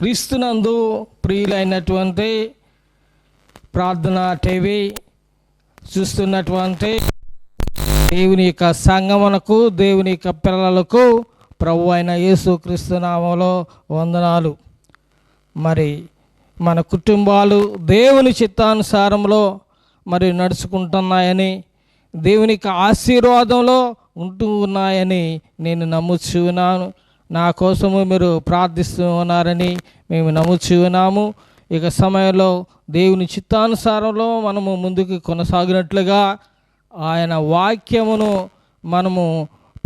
క్రీస్తునందు ప్రియులైనటువంటి ప్రార్థన టీవీ చూస్తున్నటువంటి దేవుని యొక్క సంగమునకు, దేవుని యొక్క పిల్లలకు ప్రభు అయిన యేసుక్రీస్తు నామములో వందనాలు. మరి మన కుటుంబాలు దేవుని చిత్తానుసారంలో మరి నడుచుకుంటున్నాయని, దేవుని యొక్క ఆశీర్వాదంలో ఉంటూ ఉన్నాయని నేను నమ్ముచూ ఉన్నాను. నా కోసము మీరు ప్రార్థిస్తూ ఉన్నారని మేము నమ్ముచూ ఉన్నాము. ఇక సమయంలో దేవుని చిత్తానుసారంలో మనము ముందుకు కొనసాగినట్లుగా ఆయన వాక్యమును మనము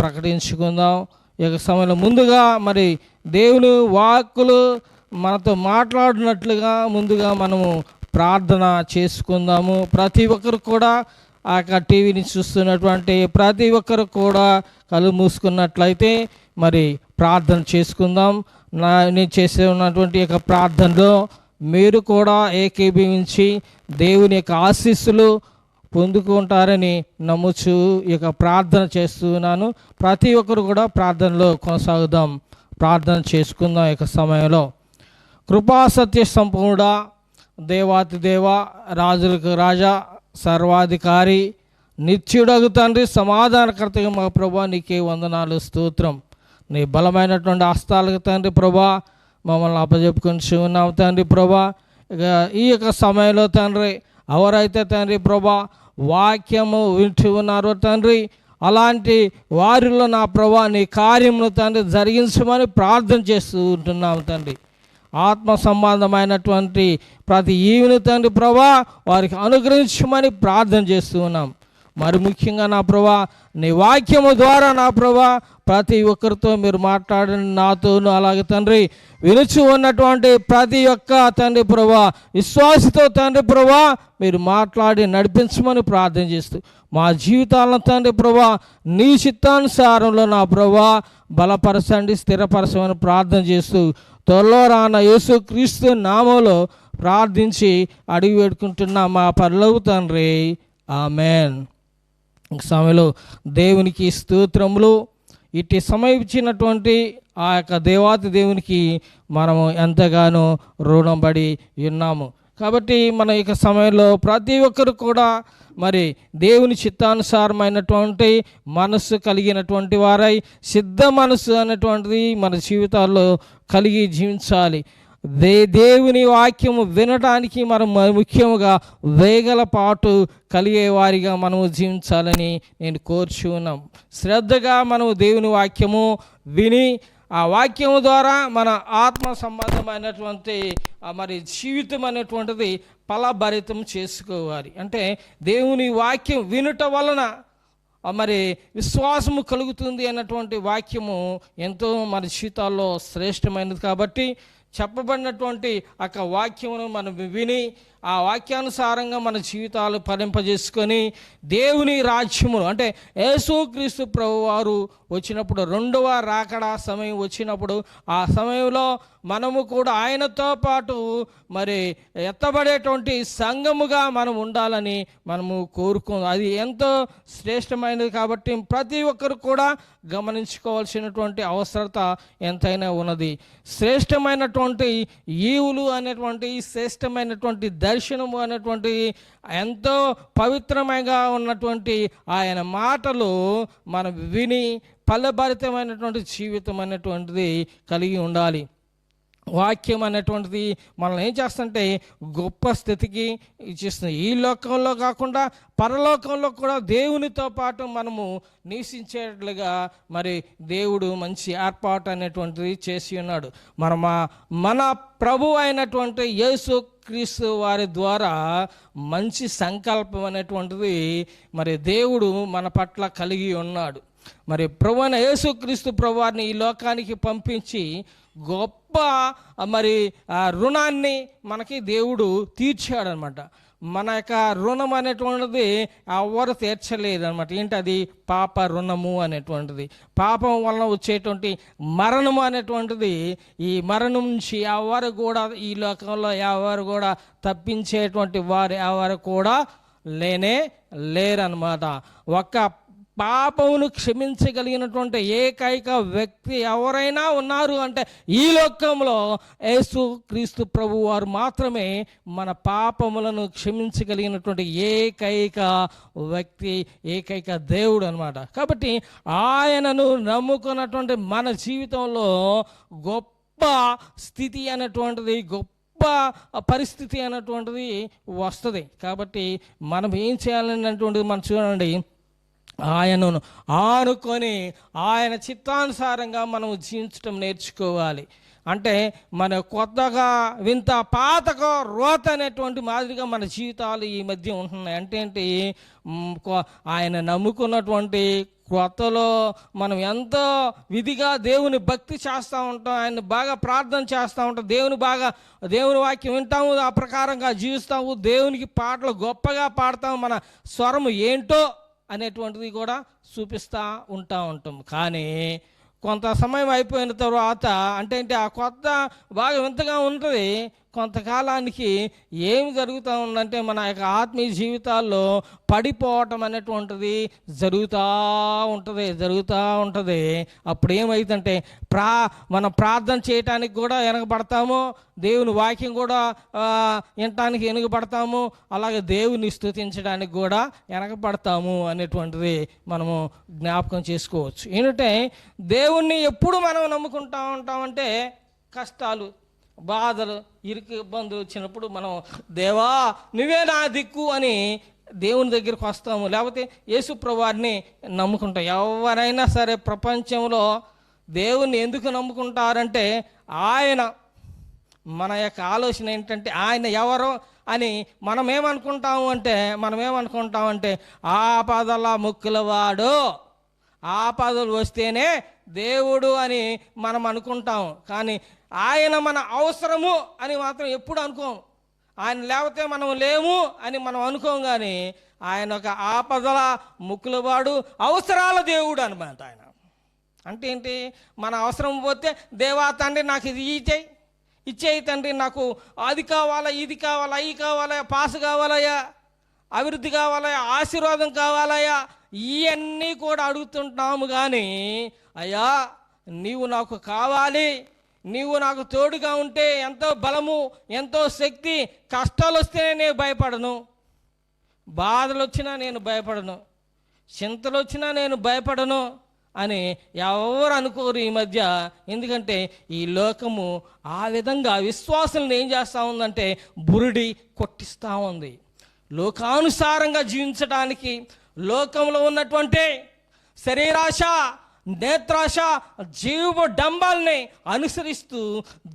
ప్రకటించుకుందాం. ఇక సమయంలో ముందుగా మరి దేవుని వాక్కులు మనతో మాట్లాడినట్లుగా ముందుగా మనము ప్రార్థన చేసుకుందాము. ప్రతి ఒక్కరు కూడా ఆ యొక్క టీవీని చూస్తున్నటువంటి ప్రతి ఒక్కరు కూడా కళ్ళు మూసుకున్నట్లయితే మరి ప్రార్థన చేసుకుందాం. నేను చేసే ఉన్నటువంటి యొక్క ప్రార్థనలో మీరు కూడా ఏకీభవించి దేవుని యొక్క ఆశీస్సులు పొందుకుంటారని నమ్ముచు ఇక ప్రార్థన చేస్తున్నాను. ప్రతి ఒక్కరు కూడా ప్రార్థనలో కొనసాగుదాం, ప్రార్థన చేసుకుందాం. ఇక సమయంలో కృపాసత్య సంపూర్ణ దేవాతి దేవ, రాజులకు రాజా, సర్వాధికారి, నిత్యుడగు తండ్రి, సమాధానకర్తగా మా ప్రభా నీకే వందనాలు, స్తోత్రం. నీ బలమైనటువంటి హస్తాలకు తండ్రి ప్రభా మమ్మల్ని అప్పచెప్పుకొని ఉన్నాము తండ్రి ప్రభా. ఇక ఈ యొక్క సమయంలో తండ్రి ఎవరైతే తండ్రి ప్రభా వాక్యము వింటూ ఉన్నారో తండ్రి, అలాంటి వారిలో నా ప్రభా నీ కార్యమును తండ్రి జరిగించమని ప్రార్థన చేస్తూ ఉంటున్నాము తండ్రి. ఆత్మ సంబంధమైనటువంటి ప్రతి ఈవిని తండ్రి ప్రభా వారికి అనుగ్రహించమని ప్రార్థన చేస్తూ ఉన్నాం. మరి ముఖ్యంగా నా ప్రభా నీ వాక్యము ద్వారా నా ప్రభా ప్రతి ఒక్కరితో మీరు మాట్లాడండి, నాతోనూ అలాగే తండ్రి వినుచు ఉన్నటువంటి ప్రతి ఒక్క తండ్రి ప్రభా విశ్వాసతో తండ్రి ప్రభా మీరు మాట్లాడి నడిపించమని ప్రార్థన చేస్తూ మా జీవితాలను తండ్రి ప్రభా నీ చిత్తానుసారంలో నా ప్రభా బలపరచండి, స్థిరపరచమని ప్రార్థన చేస్తూ త్వరలో రాన యేసుక్రీస్తు నామములో ప్రార్థించి అడిగి వేడుకుంటున్నా మా పరలోక తండ్రి, ఆమెన్. సమయంలో దేవునికి స్తోత్రములు. ఇట్టి సమయం ఇచ్చినటువంటి ఆ యొక్క దేవాతి దేవునికి మనము ఎంతగానో రుణపడి ఉన్నాము. కాబట్టి మన యొక్క సమయంలో ప్రతి ఒక్కరు కూడా మరి దేవుని చిత్తానుసారమైనటువంటి మనస్సు కలిగినటువంటి వారై సిద్ధ మనస్సు అనేటువంటిది మన జీవితాల్లో కలిగి జీవించాలి. దేవుని వాక్యము వినడానికి మనం ముఖ్యముగా వేగల పాటు కలిగే వారిగా మనము జీవించాలని నేను కోరుచున్నాం. శ్రద్ధగా మనము దేవుని వాక్యము విని ఆ వాక్యము ద్వారా మన ఆత్మ సంబంధమైనటువంటి మరి జీవితం అనేటువంటిది ఫలభరితం చేసుకోవాలి. అంటే దేవుని వాక్యం వినుట వలన మరి విశ్వాసము కలుగుతుంది అన్నటువంటి వాక్యము ఎంతో మన జీవితాల్లో శ్రేష్టమైనది. కాబట్టి చెప్పబడినటువంటి ఆ వాక్యమును మనం విని ఆ వాక్యానుసారంగా మన జీవితాలు ఫలింపజేసుకొని దేవుని రాజ్యమును అంటే యేసుక్రీస్తు ప్రభువారు వచ్చినప్పుడు రెండవ రాకడా సమయం వచ్చినప్పుడు ఆ సమయంలో మనము కూడా ఆయనతో పాటు మరి ఎత్తబడేటువంటి సంఘముగా మనం ఉండాలని మనము కోరుకుందాం. అది ఎంతో శ్రేష్టమైనది. కాబట్టి ప్రతి ఒక్కరు కూడా గమనించుకోవాల్సినటువంటి అవసరత ఎంతైనా ఉన్నది. శ్రేష్టమైనటువంటి ఈవులు అనేటువంటి శ్రేష్టమైనటువంటి దర్శనము అనేటువంటి ఎంతో పవిత్రమైనగా ఉన్నటువంటి ఆయన మాటలు మనం విని ఫలభరితమైనటువంటి జీవితం అనేటువంటిది కలిగి ఉండాలి. వాక్యం అనేటువంటిది మనల్ని ఏం చేస్తుంటే గొప్ప స్థితికి ఇచ్చేస్తుంది. ఈ లోకంలో కాకుండా పరలోకంలో కూడా దేవునితో పాటు మనము నివసించేట్లుగా మరి దేవుడు మంచి ఏర్పాటు అనేటువంటిది చేసి ఉన్నాడు. మన ప్రభు అయినటువంటి యేసుక్రీస్తు వారి ద్వారా మంచి సంకల్పం అనేటువంటిది మరి దేవుడు మన పట్ల కలిగి ఉన్నాడు. మరి ప్రభు అయిన యేసుక్రీస్తు ప్రభువారిని ఈ లోకానికి పంపించి గొప్ప మరి రుణాన్ని మనకి దేవుడు తీర్చాడనమాట. మన యొక్క రుణం అనేటువంటిది ఎవరు తీర్చలేదన్నమాట. ఏంటది? పాప రుణము అనేటువంటిది. పాపం వలన వచ్చేటువంటి మరణము అనేటువంటిది, ఈ మరణం నుంచి ఎవరు కూడా ఈ లోకంలో ఎవరు కూడా తప్పించేటువంటి వారు ఎవరు కూడా లేరన్నమాట. ఒక్క పాపమును క్షమించగలిగినటువంటి ఏకైక వ్యక్తి ఎవరైనా ఉన్నారు అంటే ఈ లోకంలో యేసు క్రీస్తు ప్రభు వారు మాత్రమే మన పాపములను క్షమించగలిగినటువంటి ఏకైక వ్యక్తి, ఏకైక దేవుడు అన్నమాట. కాబట్టి ఆయనను నమ్ముకున్నటువంటి మన జీవితంలో గొప్ప స్థితి అనేటువంటిది, గొప్ప పరిస్థితి అనేటువంటిది వస్తుంది. కాబట్టి మనం ఏం చేయాలనేటువంటిది మనం చూడండి, ఆయనను ఆనుకొని ఆయన చిత్తానుసారంగా మనం జీవించటం నేర్చుకోవాలి. అంటే మన కొత్తగా వింత పాతగా రోత అనేటువంటి మాదిరిగా మన జీవితాలు ఈ మధ్య ఉంటున్నాయి. అంటే ఏంటి, ఆయన నమ్ముకున్నటువంటి కొత్తలో మనం ఎంతో విధిగా దేవుని భక్తి చేస్తూ ఉంటాం, ఆయన బాగా ప్రార్థన చేస్తూ ఉంటాం, దేవుని వాక్యం వింటాము, ఆ ప్రకారంగా జీవిస్తాము, దేవునికి పాటలు గొప్పగా పాడతాము, మన స్వరము ఏంటో అనేటువంటిది కూడా చూపిస్తూ ఉంటాం. కానీ కొంత సమయం అయిపోయిన తర్వాత అంటే ఏంటి, ఆ కొత్త బాగా వింతగా ఉంటుంది. కొంతకాలానికి ఏమి జరుగుతూ ఉందంటే మన యొక్క ఆత్మీయ జీవితాల్లో పడిపోవటం అనేటువంటిది జరుగుతూ ఉంటుంది. అప్పుడు ఏమైందంటే మనం ప్రార్థన చేయటానికి కూడా వెనకబడతాము, దేవుని వాక్యం కూడా వినటానికి వెనుకబడతాము, అలాగే దేవుని స్తుతించడానికి కూడా వెనకబడతాము అనేటువంటిది మనము జ్ఞాపకం చేసుకోవచ్చు. ఏంటంటే దేవుణ్ణి ఎప్పుడు మనం నమ్ముకుంటూ ఉంటామంటే కష్టాలు, బాధలు, ఇరుకు ఇబ్బందులు వచ్చినప్పుడు మనం దేవా నువ్వే నా దిక్కు అని దేవుని దగ్గరికి వస్తాము, లేకపోతే యేసు ప్రభువారిని నమ్ముకుంటాం. ఎవరైనా సరే ప్రపంచంలో దేవుణ్ణి ఎందుకు నమ్ముకుంటారంటే ఆయన, మన యొక్క ఆలోచన ఏంటంటే ఆయన ఎవరో అని మనమేమనుకుంటామంటే ఆపదల ముక్కులవాడు, ఆపదలు వస్తేనే దేవుడు అని మనం అనుకుంటాము. కానీ ఆయన మన అవసరము అని మాత్రం ఎప్పుడు అనుకోము. ఆయన లేకపోతే మనం లేము అని మనం అనుకోం. కానీ ఆయన ఒక ఆపదల ముక్కులవాడు, అవసరాల దేవుడు అనమాట ఆయన. అంటే ఏంటి, మన అవసరం పోతే దేవా తండ్రి నాకు ఇది ఇచ్చేయి తండ్రి, నాకు అది కావాలా, ఇది కావాలా, అవి కావాలా, పాస్ కావాలయ్యా, అభివృద్ధి కావాలయ్యా, ఆశీర్వాదం కావాలయ్యా, ఇవన్నీ కూడా అడుగుతుంటాము. కానీ అయ్యా నీవు నాకు కావాలి, నీవు నాకు తోడుగా ఉంటే ఎంతో బలము, ఎంతో శక్తి, కష్టాలు వస్తేనే నేను భయపడను, బాధలు వచ్చినా నేను భయపడను, చింతలు వచ్చినా నేను భయపడను అని ఎవరు అనుకోరు ఈ మధ్య. ఎందుకంటే ఈ లోకము ఆ విధంగా విశ్వాసులను ఏం చేస్తూ ఉందంటే బురిడి కొట్టిస్తూ ఉంది. లోకానుసారంగా జీవించడానికి, లోకంలో ఉన్నటువంటి శరీరాశ, నేత్రాశ, జీవ డంబాల్ని అనుసరిస్తూ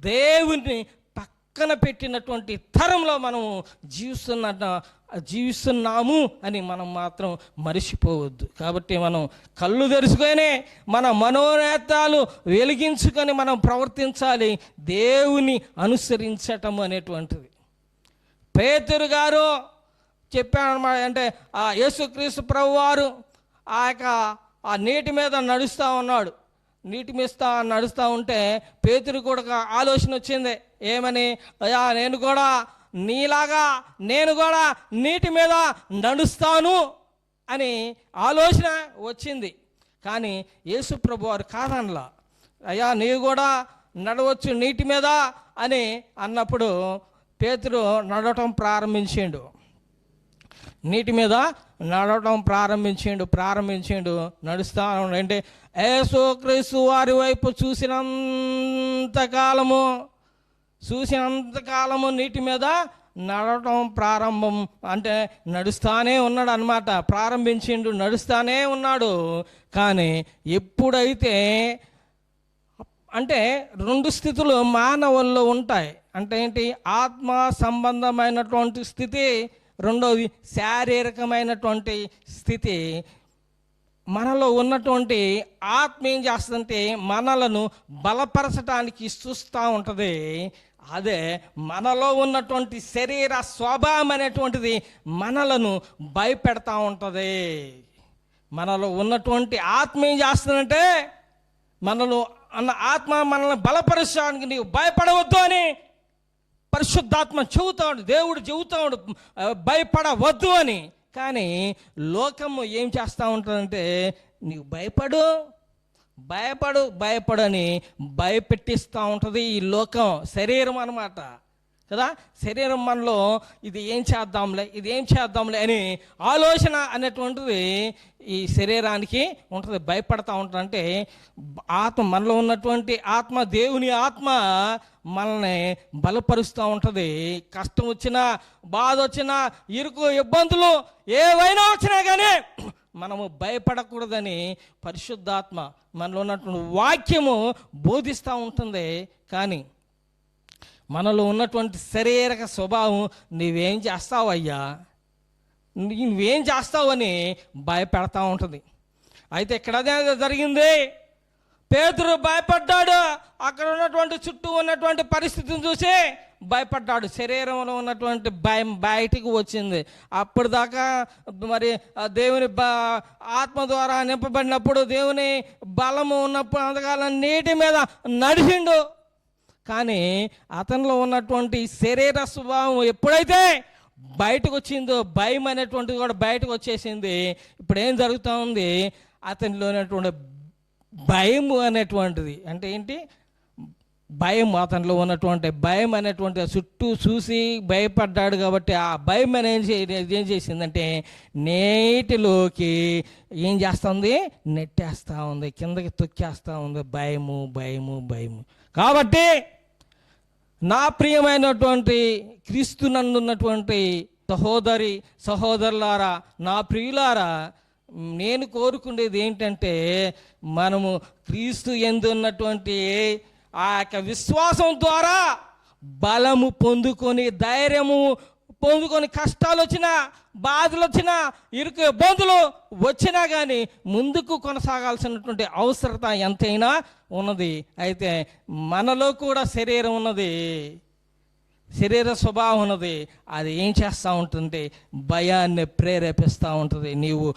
దేవుని పక్కన పెట్టినటువంటి తరంలో మనం జీవిస్తున్నాము అని మనం మాత్రం మరిచిపోవద్దు. కాబట్టి మనం కళ్ళు తెరుచుకొని మన మనోనేత్రాలు వెలిగించుకొని మనం ప్రవర్తించాలి, దేవుని అనుసరించటం అనేటువంటిది. పేతురు గారు చెప్పాడనమాట. అంటే ఆ యేసుక్రీస్తు ప్రభువారు ఆ నీటి మీద నడుస్తూ ఉన్నాడు. నీటి మీద నడుస్తూ ఉంటే పేతురు కూడా ఒక ఆలోచన వచ్చింది. ఏమని, అయ్యా నేను కూడా నీటి మీద నడుస్తాను అని ఆలోచన వచ్చింది. కానీ యేసు ప్రభువారు కాదనలా. అయ్యా నీవు కూడా నడవచ్చు నీటి మీద అని అన్నప్పుడు పేతురు నడవటం ప్రారంభించిండు, నీటి మీద నడవటం ప్రారంభించిండు. నడుస్తా అంటే యేసుక్రీస్తు వారి వైపు చూసినంతకాలము నీటి మీద నడవటం నడుస్తానే ఉన్నాడు అన్నమాట. నడుస్తానే ఉన్నాడు. కానీ ఎప్పుడైతే అంటే రెండు స్థితులు మానవుల్లో ఉంటాయి. అంటే ఏంటి, ఆత్మ సంబంధమైనటువంటి స్థితి, రెండవది శారీరకమైనటువంటి స్థితి. మనలో ఉన్నటువంటి ఆత్మ ఏం చేస్తుందంటే మనలను బలపరచడానికి చూస్తూ ఉంటుంది. అదే మనలో ఉన్నటువంటి శరీర స్వభావం అనేటువంటిది మనలను భయపెడతా ఉంటుంది. మనలో ఉన్నటువంటి ఆత్మ ఏం చేస్తుందంటే మనల్ని బలపరచడానికి నీవు భయపడవద్దు అని పరిశుద్ధాత్మ చెబుతాడు, దేవుడు చెబుతాడు భయపడవద్దు అని. కానీ లోకము ఏం చేస్తూ ఉంటుందంటే నీవు భయపడు అని భయపెట్టిస్తూ ఉంటుంది ఈ లోకం, శరీరం అన్నమాట కదా. శరీరం మనలో ఇది ఏం చేద్దాంలే అని ఆలోచన అనేటువంటిది ఈ శరీరానికి ఉంటుంది, భయపడతా ఉంటుంది. అంటే ఆత్మ, మనలో ఉన్నటువంటి ఆత్మ, దేవుని ఆత్మ మనల్ని బలపరుస్తూ ఉంటుంది. కష్టం వచ్చినా, బాధ వచ్చినా, ఇరుకు ఇబ్బందులు ఏవైనా వచ్చినా కానీ మనము భయపడకూడదని పరిశుద్ధాత్మ మనలో ఉన్నటువంటి వాక్యము బోధిస్తూ ఉంటుంది. కానీ మనలో ఉన్నటువంటి శారీరక స్వభావం నువ్వేం చేస్తావని భయపెడతా ఉంటుంది. అయితే ఇక్కడ అదే జరిగింది. పేతురు భయపడ్డాడు. అక్కడ ఉన్నటువంటి చుట్టూ ఉన్నటువంటి పరిస్థితిని చూసి భయపడ్డాడు. శరీరంలో ఉన్నటువంటి భయం బయటికి వచ్చింది. అప్పటిదాకా మరి దేవుని ఆత్మ ద్వారా నింపబడినప్పుడు, దేవుని బలము ఉన్నప్పుడు అంతకాలం నీటి మీద నడిచిండు. కానీ అతనిలో ఉన్నటువంటి శరీర స్వభావం ఎప్పుడైతే బయటకు వచ్చిందో, భయం అనేటువంటిది కూడా బయటకు వచ్చేసింది. ఇప్పుడు ఏం జరుగుతూ ఉంది, అతనిలో ఉన్నటువంటి భయము అనేటువంటిది అంటే ఏంటి, భయం, అతనిలో ఉన్నటువంటి భయం అనేటువంటి చుట్టూ చూసి భయపడ్డాడు కాబట్టి ఆ భయం అనేది ఏం చేసిందంటే నీటిలోకి ఏం చేస్తుంది, నెట్టేస్తూ ఉంది, కిందకి తొక్కేస్తూ ఉంది. భయము. కాబట్టి నా ప్రియమైనటువంటి క్రీస్తునందున్నటువంటి సహోదరులారా, నా ప్రియులారా, నేను కోరుకునేది ఏంటంటే మనము క్రీస్తు యందు ఉన్నటువంటి ఆ యొక్క విశ్వాసం ద్వారా బలము పొందుకొని, ధైర్యము పొందుకొని, కష్టాలు వచ్చినా, బాధలు వచ్చినా, ఇరుకు ఇబ్బందులు వచ్చినా కానీ ముందుకు కొనసాగాల్సినటువంటి అవసరత ఎంతైనా ఉన్నది. అయితే మనలో కూడా శరీరం ఉన్నది, శరీర స్వభావం ఉన్నది. అది ఏం చేస్తూ ఉంటుంది, భయాన్ని ప్రేరేపిస్తూ ఉంటుంది. నీవు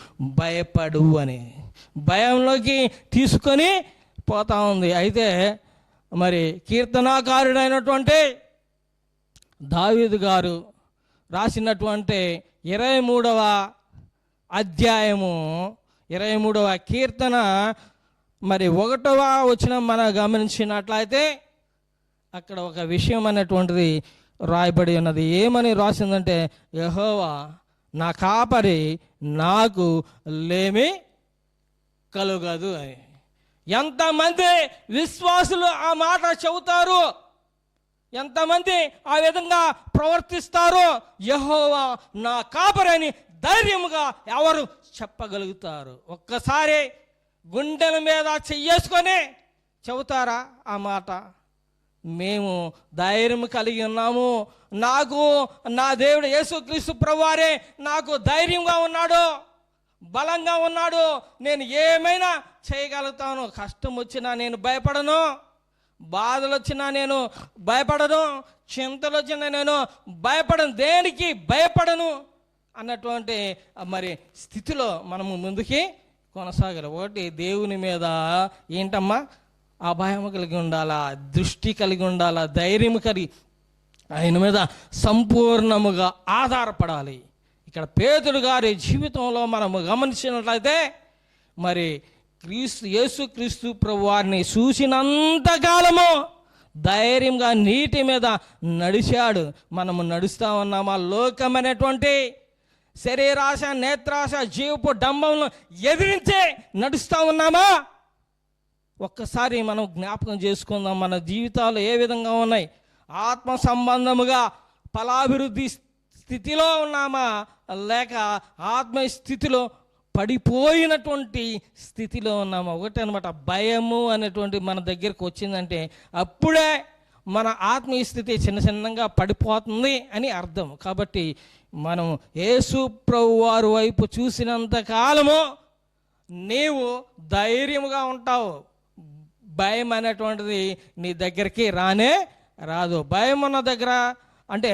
భయపడు అని భయంలోకి తీసుకొని పోతా ఉంది. అయితే మరి కీర్తనాకారుడైనటువంటి దావీదు గారు రాసినటువంటి 23వ అధ్యాయము 23వ కీర్తన మరి 1వ వచనం మనం గమనించినట్లయితే అక్కడ ఒక విషయం అనేటువంటిది రాయబడి ఉన్నది. ఏమని రాసిందంటే, యెహోవా నా కాపరి, నాకు లేమి కలుగదు అని. ఎంతమంది విశ్వాసులు ఆ మాట చెబుతారు, ఎంతమంది ఆ విధంగా ప్రవర్తిస్తారు? యెహోవా నా కాపరని ధైర్యముగా ఎవరు చెప్పగలుగుతారు? ఒక్కసారి గుండెల మీద చెయ్యేసుకొని చెబుతారా ఆ మాట? మేము ధైర్యం కలిగి ఉన్నాము, నాకు నా దేవుడు యేసుక్రీస్తు ప్రభువారే నాకు ధైర్యంగా ఉన్నాడు, బలంగా ఉన్నాడు, నేను ఏమైనా చేయగలుగుతాను, కష్టం వచ్చినా నేను భయపడను, బాధలు వచ్చినా నేను భయపడను, చింతలు వచ్చినా నేను భయపడను, దేనికి భయపడను అన్నటువంటి మరి స్థితిలో మనము ముందుకి కొనసాగాలి. ఒకటి, దేవుని మీద ఏంటమ్మా, అభయం కలిగి ఉండాలా, దృష్టి కలిగి ఉండాలా, ధైర్యం కలిగి ఆయన మీద సంపూర్ణముగా ఆధారపడాలి. ఇక్కడ పేతురు గారి జీవితంలో మనము గమనించినట్లయితే మరి యేసుక్రీస్తు ప్రభు వారిని చూసినంతకాలము ధైర్యంగా నీటి మీద నడిచాడు. మనము నడుస్తూ ఉన్నామా? లోకమైనటువంటి శరీరాశ, నేత్రాశ, జీవపు డంబంను ఎదిరించే నడుస్తూ ఉన్నామా? ఒక్కసారి మనం జ్ఞాపకం చేసుకుందాం, మన జీవితాలు ఏ విధంగా ఉన్నాయి? ఆత్మ సంబంధముగా ఫలాభివృద్ధి స్థితిలో ఉన్నామా, లేక ఆత్మ స్థితిలో పడిపోయినటువంటి స్థితిలో ఉన్నామా? ఒకటి అనమాట, భయము అనేటువంటి మన దగ్గరకు వచ్చిందంటే అప్పుడే మన ఆత్మీయ స్థితి చిన్నగా పడిపోతుంది అని అర్థం. కాబట్టి మనం యేసు ప్రభు వారి వైపు చూసినంత కాలము నీవు ధైర్యముగా ఉంటావు. భయం అనేటువంటిది నీ దగ్గరికి రానే రాదు. భయం ఉన్న దగ్గర అంటే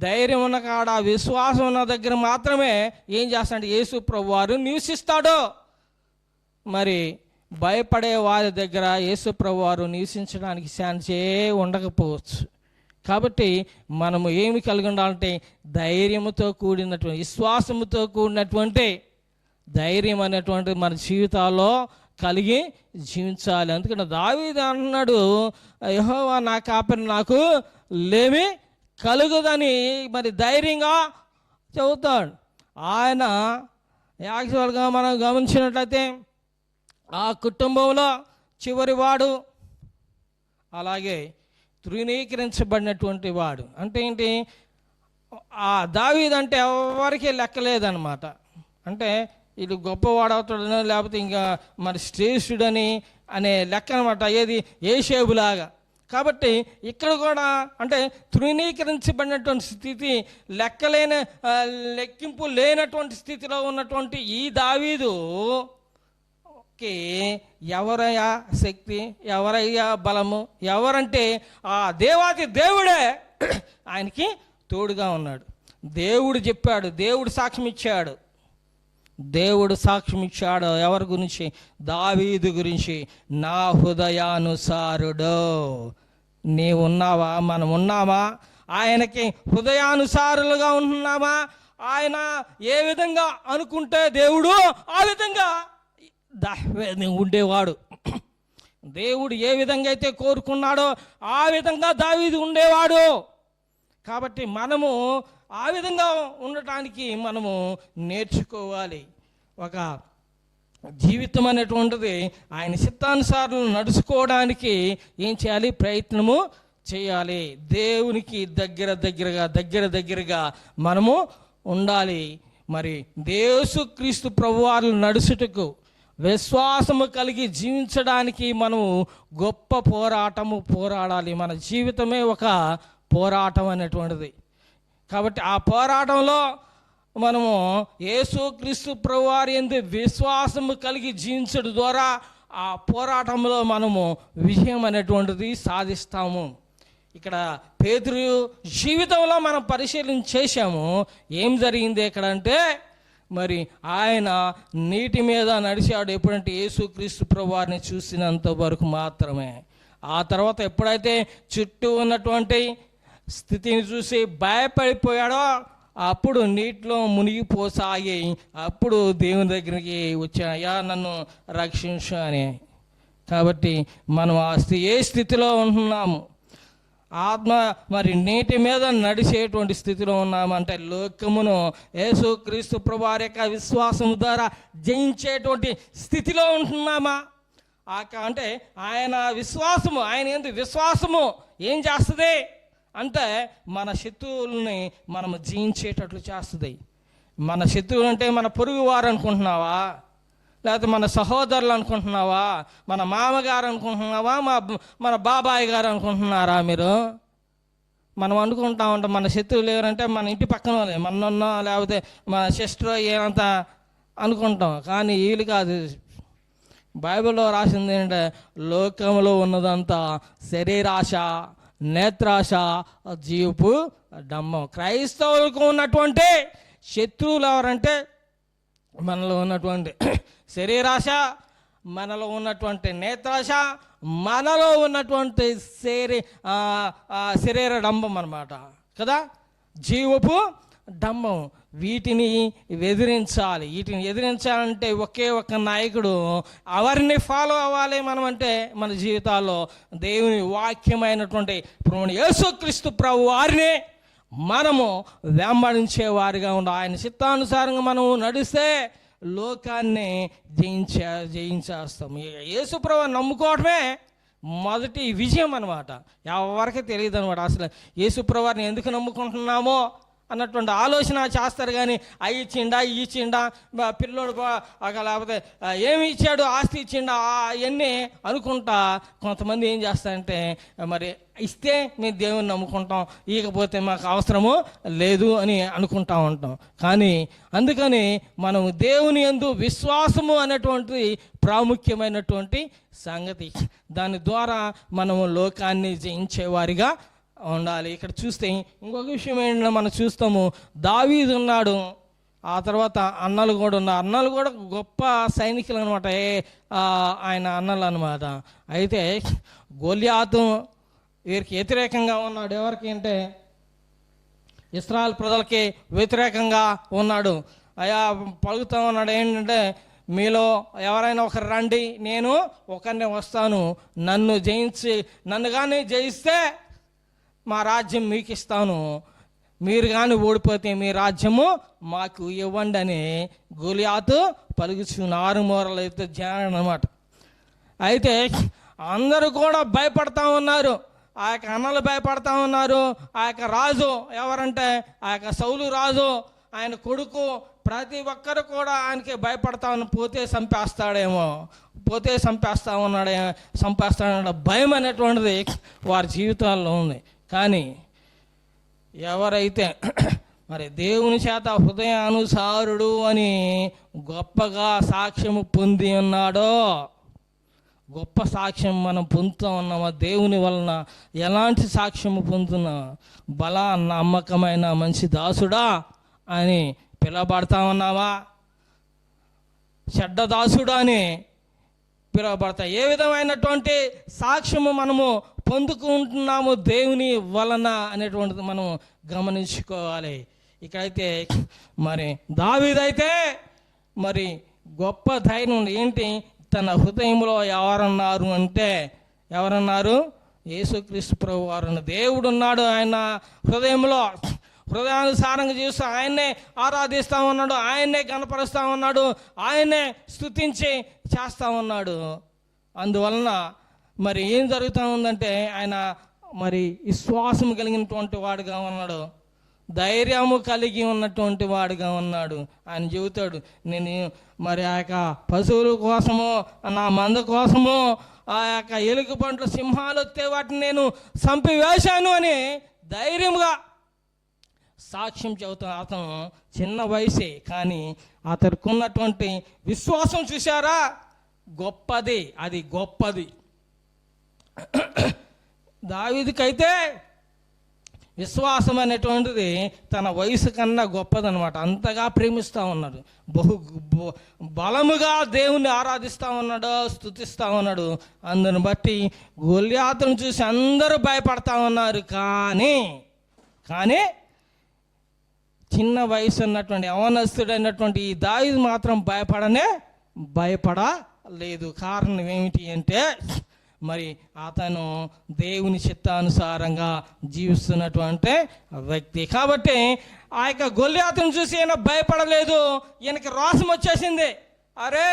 ధైర్యం ఉన్న కాడ, విశ్వాసం ఉన్న దగ్గర మాత్రమే ఏం చేస్తాడంటే యేసు ప్రభు వారు నివసిస్తాడు. మరి భయపడే వారి దగ్గర యేసు ప్రభు వారు నివసించడానికి ఛాన్సే ఉండకపోవచ్చు. కాబట్టి మనము ఏమి కలిగి ఉండాలంటే ధైర్యముతో కూడినటువంటి, విశ్వాసముతో కూడినటువంటి ధైర్యం అనేటువంటి మన జీవితాల్లో కలిగి జీవించాలి. అందుకని దావీదు అన్నాడు, యెహోవా నా కాపరి, నాకు లేమి కలుగుదని మరి ధైర్యంగా చెబుతాడు. ఆయన యాక్చువల్గా మనం గమనించినట్లయితే ఆ కుటుంబంలో చివరి వాడు, అలాగే తృణీకరించబడినటువంటి వాడు. అంటే ఏంటి, ఆ దావీదు అంటే ఎవరికి లెక్కలేదన్నమాట. అంటే ఇది గొప్పవాడు అవుతాడని, లేకపోతే ఇంకా మరి శ్రేష్ఠుడని అనే లెక్క అనమాట. ఏది, యేషేబులాగా. కాబట్టి ఇక్కడ కూడా అంటే తృణీకరించబడినటువంటి స్థితి, లెక్కింపు లేనటువంటి స్థితిలో ఉన్నటువంటి ఈ దావీదు ఎవరయ్యా శక్తి, ఎవరయ్యా బలము, ఎవరంటే ఆ దేవాది దేవుడే ఆయనకి తోడుగా ఉన్నాడు. దేవుడు చెప్పాడు, దేవుడు సాక్ష్యం ఇచ్చాడు. దేవుడు సాక్ష్యం ఇచ్చాడు ఎవరి గురించి? దావీదు గురించి. నా హృదయానుసారుడు. నీవు ఉన్నావా? మనం ఉన్నామా? ఆయనకి హృదయానుసారులుగా ఉంటున్నామా? ఆయన ఏ విధంగా అనుకుంటే దేవుడు ఆ విధంగా ఉండేవాడు. దేవుడు ఏ విధంగా అయితే కోరుకున్నాడో ఆ విధంగా దావీదు ఉండేవాడు. కాబట్టి మనము ఆ విధంగా ఉండటానికి మనము నేర్చుకోవాలి. ఒక జీవితం అనేటువంటిది ఆయన చిత్తానుసారం నడుచుకోవడానికి ఏం చేయాలి? ప్రయత్నము చేయాలి. దేవునికి దగ్గరగా మనము ఉండాలి. మరి యేసుక్రీస్తు ప్రభువారు నడుచుటకు, విశ్వాసము కలిగి జీవించడానికి మనము గొప్ప పోరాడాలి. మన జీవితమే ఒక పోరాటం అనేటువంటిది. కాబట్టి ఆ పోరాటంలో మనము యేసుక్రీస్తు ప్రభువారి యందు విశ్వాసము కలిగి జీవించడం ద్వారా ఆ పోరాటంలో మనము విజయం అనేటువంటిది సాధిస్తాము. ఇక్కడ పేతురు జీవితంలో మనం పరిశీలన చేశాము. ఏం జరిగింది ఇక్కడ అంటే, మరి ఆయన నీటి మీద నడిచాడు ఎప్పుడంటే యేసుక్రీస్తు ప్రభువారిని చూసినంత వరకు మాత్రమే. ఆ తర్వాత ఎప్పుడైతే చుట్టూ ఉన్నటువంటి స్థితిని చూసి భయపడిపోయాడో అప్పుడు నీటిలో మునిగిపోసాగి అప్పుడు దేవుని దగ్గరికి వచ్చాయా నన్ను రక్షించు అని. కాబట్టి మనం ఏ స్థితిలో ఉంటున్నాము? ఆత్మ మరి నీటి మీద నడిచేటువంటి స్థితిలో ఉన్నామంటే లోకమును యేసుక్రీస్తు ప్రభువారి యొక్క విశ్వాసం ద్వారా జయించేటువంటి స్థితిలో ఉంటున్నామా? అంటే ఆయన విశ్వాసము, ఆయన ఏంటి విశ్వాసము ఏం చేస్తుంది అంటే మన శత్రువుల్ని మనం జయించేటట్లు చేస్తుంది. మన శత్రువులు అంటే మన పొరుగు వారు అనుకుంటున్నావా? లేకపోతే మన సహోదరులు అనుకుంటున్నావా? మన మామగారు అనుకుంటున్నావా? మన బాబాయ్ గారు అనుకుంటున్నారా మీరు? మనం అనుకుంటా ఉంటాం మన శత్రువులు ఎవరంటే మన ఇంటి పక్కన వాళ్ళే, మన లేకపోతే మన సిస్టర్ ఏమంతా అనుకుంటాం. కానీ వీళ్ళు కాదు. బైబిల్లో రాసింది ఏంటంటే లోకంలో ఉన్నదంతా శరీరాశ, నేత్రాశ, జీవపు డంబం. క్రైస్తవులకు ఉన్నటువంటి శత్రువులు ఎవరంటే మనలో ఉన్నటువంటి శరీరాశ, మనలో ఉన్నటువంటి నేత్రాశ, మనలో ఉన్నటువంటి శరీర డంబం అన్నమాట కదా, జీవపు డంబం. వీటిని ఎదిరించాలి. వీటిని ఎదిరించాలంటే ఒకే ఒక నాయకుడు, ఎవరిని ఫాలో అవ్వాలి మనం అంటే మన జీవితాల్లో దేవుని వాక్యమైనటువంటి ప్రభువు యేసుక్రీస్తు ప్రభు వారిని మనము వెంబడించే వారిగా ఉండాలి. ఆయన చిత్తానుసారంగా మనము నడిస్తే లోకాన్ని జయించేస్తాం. యేసు ప్రభువుని నమ్ముకోవడమే మొదటి విజయం అనమాట. ఎవరికి తెలియదు అనమాట అసలు యేసు ప్రభువుని ఎందుకు నమ్ముకుంటున్నామో అన్నటువంటి ఆలోచన చేస్తారు. కానీ అవి ఇచ్చిండా పిల్లోడు లేకపోతే ఏమి ఇచ్చాడు, ఆస్తి ఇచ్చిండా, అవన్నీ అనుకుంటా కొంతమంది ఏం చేస్తారంటే మరి ఇస్తే మేము దేవుని నమ్ముకుంటాం, ఇకపోతే మాకు అవసరము లేదు అని అనుకుంటా ఉంటాం. కానీ అందుకని మనం దేవుని యందు విశ్వాసము అనేటువంటి ప్రాముఖ్యమైనటువంటి సంగతి. దాని ద్వారా మనము లోకాన్ని జయించేవారిగా ఉండాలి. ఇక్కడ చూస్తే ఇంకొక విషయం ఏంటంటే మనం చూస్తాము, దావీదు ఉన్నాడు, ఆ తర్వాత అన్నలు కూడా ఉన్నారు. అన్నలు కూడా గొప్ప సైనికులు అనమాట, ఆయన అన్నలు అనమాట. అయితే గొల్యాతు వీరికి వ్యతిరేకంగా ఉన్నాడు. ఎవరికి అంటే ఇశ్రాయేల్ ప్రజలకి వ్యతిరేకంగా ఉన్నాడు. అయా పలుకుతా ఉన్నాడు ఏంటంటే, మీలో ఎవరైనా ఒకరు రండి, నేను ఒకరిని వస్తాను, నన్ను కానీ జయిస్తే మా రాజ్యం మీకు ఇస్తాను, మీరు కానీ ఓడిపోతే మీ రాజ్యము మాకు ఇవ్వండి అని గొలియాతు పలుకుచున్న 6 మూరలు అయితే జ్ఞానం అన్నమాట. అయితే అందరూ కూడా భయపడతా ఉన్నారు. ఆ యొక్క అన్నలు భయపడతా ఉన్నారు. ఆ యొక్క రాజు ఎవరంటే ఆ యొక్క సౌలు రాజు, ఆయన కొడుకు, ప్రతి ఒక్కరు కూడా ఆయనకి భయపడతా పోతే చంపేస్తాడన్న భయం అనేటువంటిది వారి జీవితాల్లో ఉంది. కానీ ఎవరైతే మరి దేవుని చేత హృదయానుసారుడు అని గొప్పగా సాక్ష్యము పొంది ఉన్నాడో, గొప్ప సాక్ష్యం మనం పొందుతూ ఉన్నామా? దేవుని వలన ఎలాంటి సాక్ష్యము పొందుతున్నా? బలా నమ్మకమైన మంచి దాసుడా అని పిలువబడతా ఉన్నావా? చెడ్డ దాసుడా అని పిలువబడతా? ఏ విధమైనటువంటి సాక్ష్యము మనము పొందుకుంటున్నాము దేవుని వలన అనేటువంటిది మనం గమనించుకోవాలి. ఇక్కడైతే మరి దావీదైతే మరి గొప్ప ధైర్యం ఏంటి? తన హృదయంలో ఎవరన్నారు? యేసుక్రీస్తు ప్రభు వారు దేవుడు ఉన్నాడు. ఆయన హృదయంలో హృదయానుసారంగా చూస్తూ ఆయన్నే ఆరాధిస్తూ ఉన్నాడు, ఆయన్నే కనపరుస్తూ ఉన్నాడు, ఆయన్నే స్తుతించి చేస్తూ ఉన్నాడు. అందువలన మరి ఏం జరుగుతూ ఉందంటే, ఆయన మరి విశ్వాసం కలిగినటువంటి వాడుగా ఉన్నాడు, ధైర్యము కలిగి ఉన్నటువంటి వాడుగా ఉన్నాడు. ఆయన చెబుతాడు, నేను మరి ఆ యొక్క పశువుల కోసము, నా మంద కోసము ఆ యొక్క ఎలుగు బంట్లు సింహాలు వస్తే వాటిని నేను చంపివేశాను అని ధైర్యంగా సాక్ష్యం చెబుతాను. అతను చిన్న వయసే, కానీ అతనికి ఉన్నటువంటి విశ్వాసం చూశారా? గొప్పది, అది గొప్పది. దావీదుకైతే విశ్వాసం అనేటువంటిది తన వయసు కన్నా గొప్పదనమాట. అంతగా ప్రేమిస్తూ ఉన్నాడు, బలముగా దేవుణ్ణి ఆరాధిస్తూ ఉన్నాడు, స్తుతిస్తూ ఉన్నాడు. అందుని బట్టి గొల్యాతును చూసి అందరూ భయపడతా ఉన్నారు. కానీ చిన్న వయసు ఉన్నటువంటి యవనస్తుడైనటువంటి ఈ దావీదు మాత్రం భయపడలేదు. కారణం ఏమిటి అంటే, మరి అతను దేవుని చిత్తానుసారంగా జీవిస్తున్నటువంటి వ్యక్తి కాబట్టి ఆ యొక్క గొల్యాతును చూసి ఈయన భయపడలేదు. ఈయనకి రోషం వచ్చేసింది. అరే,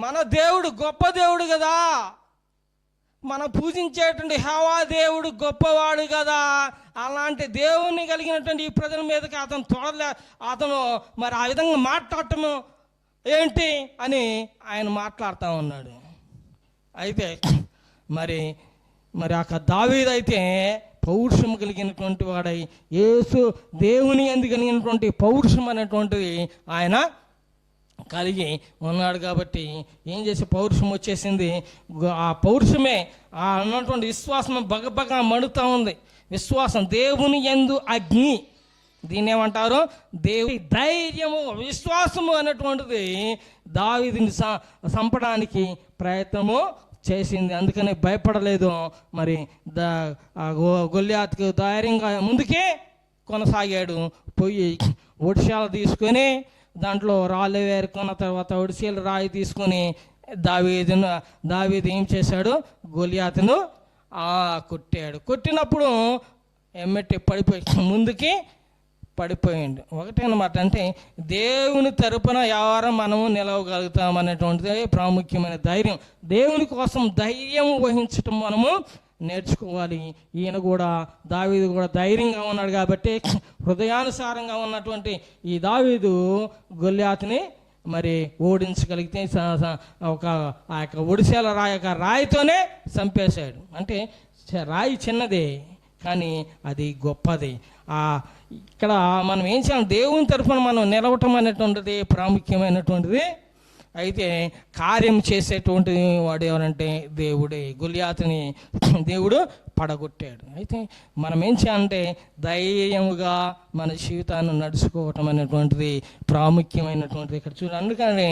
మన దేవుడు గొప్ప దేవుడు కదా, మనం పూజించేటువంటి హవా దేవుడు గొప్పవాడు కదా, అలాంటి దేవుణ్ణి కలిగినటువంటి ఈ ప్రజల మీదకి అతను మరి ఆ విధంగా మాట్లాడటము ఏంటి అని ఆయన మాట్లాడుతూ ఉన్నాడు. అయితే మరి ఆ దావీదు అయితే పౌరుషం కలిగినటువంటి వాడై, యేసు దేవుని యందు కలిగినటువంటి పౌరుషం అనేటువంటిది ఆయన కలిగి ఉన్నాడు. కాబట్టి ఏం చేసి పౌరుషం వచ్చేసింది. ఆ పౌరుషమే ఆ ఉన్నటువంటి విశ్వాసం బగబగా మండుతూ ఉంది. విశ్వాసం దేవుని యందు అగ్ని, దీన్ని ఏమంటారు? దేవుని ధైర్యము, విశ్వాసము అనేటువంటిది దావీదుని చంపడానికి ప్రయత్నము చేసింది. అందుకని భయపడలేదు. మరి గొల్యాతుకు ధైర్యంగా ముందుకే కొనసాగాడు. పోయి ఒడిశాలు తీసుకొని దాంట్లో రాళ్ళు వేరుకున్న తర్వాత ఒడిశాలు రాయి తీసుకొని దావీదు ఏం చేశాడు? గొల్యాతును కొట్టినప్పుడు ఎమ్మెట్టి ముందుకి పడిపోయింది. ఒకటేనమాట, అంటే దేవుని తరపున ఎవరు మనము నిలవగలుగుతాం అనేటువంటిది ప్రాముఖ్యమైన ధైర్యం. దేవుని కోసం ధైర్యం వహించటం మనము నేర్చుకోవాలి. ఈయన కూడా దావీదు కూడా ధైర్యంగా ఉన్నాడు కాబట్టి హృదయానుసారంగా ఉన్నటువంటి ఈ దావీదు గొల్యాతుని మరి ఓడించగలిగితే ఆ యొక్క ఒడిశాల రాయితోనే చంపేశాడు. అంటే రాయి చిన్నదే కానీ అది గొప్పది. ఇక్కడ మనం ఏం చేయాలి? దేవుని తరఫున మనం నిలవటం అనేటువంటిది ప్రాముఖ్యమైనటువంటిది. అయితే కార్యం చేసేటువంటి వాడు ఎవరంటే దేవుడే. గొల్యాతుని దేవుడు పడగొట్టాడు. అయితే మనం ఏం చేయాలంటే ధైర్యముగా మన జీవితాన్ని నడుచుకోవటం అనేటువంటిది ప్రాముఖ్యమైనటువంటిది. ఇక్కడ చూడండి. అందుకని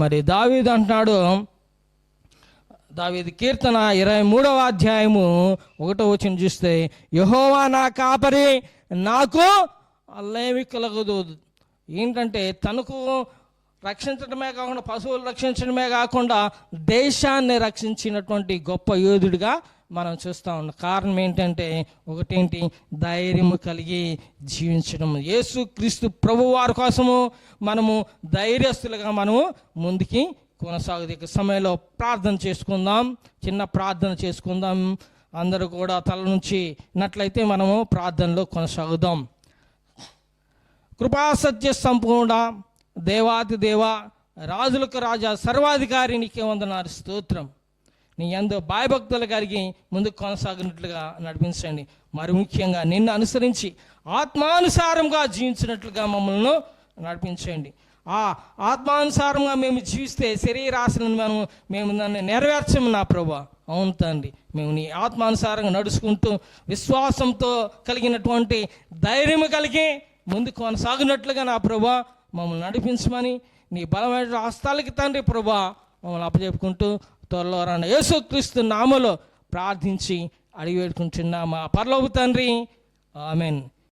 మరి దావీదు అంటున్నాడు, దావీదు కీర్తన 23వ అధ్యాయము 1వ వచనం చూస్తే, యెహోవా నా కాపరి, నాకు అల్లేమి కలగదు. ఏంటంటే తనకు రక్షించడమే కాకుండా, పశువులు రక్షించడమే కాకుండా దేశాన్ని రక్షించినటువంటి గొప్ప యోధుడిగా మనం చూస్తూ ఉన్నాం. కారణం ఏంటంటే ఒకటేంటి, ధైర్యము కలిగి జీవించడం. యేసుక్రీస్తు ప్రభువారి కోసము మనము ధైర్యస్తులుగా మనము ముందుకి కొనసాగుది. ఇక సమయంలో ప్రార్థన చేసుకుందాం, చిన్న ప్రార్థన చేసుకుందాం. అందరూ కూడా తల నుంచి నట్లయితే మనము ప్రార్థనలో కొనసాగుదాం. కృపాసత్య సంపూర్ణ దేవాతి దేవ, రాజులకు రాజా, సర్వాధికారి, నీకే వందనాలు, స్తోత్రం. నీ యందు భయభక్తులు కలిగి ముందుకు కొనసాగినట్లుగా నడిపించండి. మరి ముఖ్యంగా నిన్ను అనుసరించి ఆత్మానుసారంగా జీవించినట్లుగా మమ్మల్ని నడిపించండి. ఆ ఆత్మానుసారంగా మేము జీవిస్తే శరీరాశలను మేము దాన్ని నెరవేర్చము నా ప్రభువా. అవును తండ్రి, మేము నీ ఆత్మానుసారంగా నడుచుకుంటూ విశ్వాసంతో కలిగినటువంటి ధైర్యం కలిగి ముందుకు కొనసాగినట్లుగా నా ప్రభువా మమ్మల్ని నడిపించమని నీ బలమైన హస్తాలకి తండ్రి ప్రభువా మమ్మల్ని అప్పచెప్పుకుంటూ త్వరలో రాన్న యేసుక్రీస్తు నామములో ప్రార్థించి అడిగి వేడుకుంటున్నా మా పరలోక తండ్రి, ఆమెన్.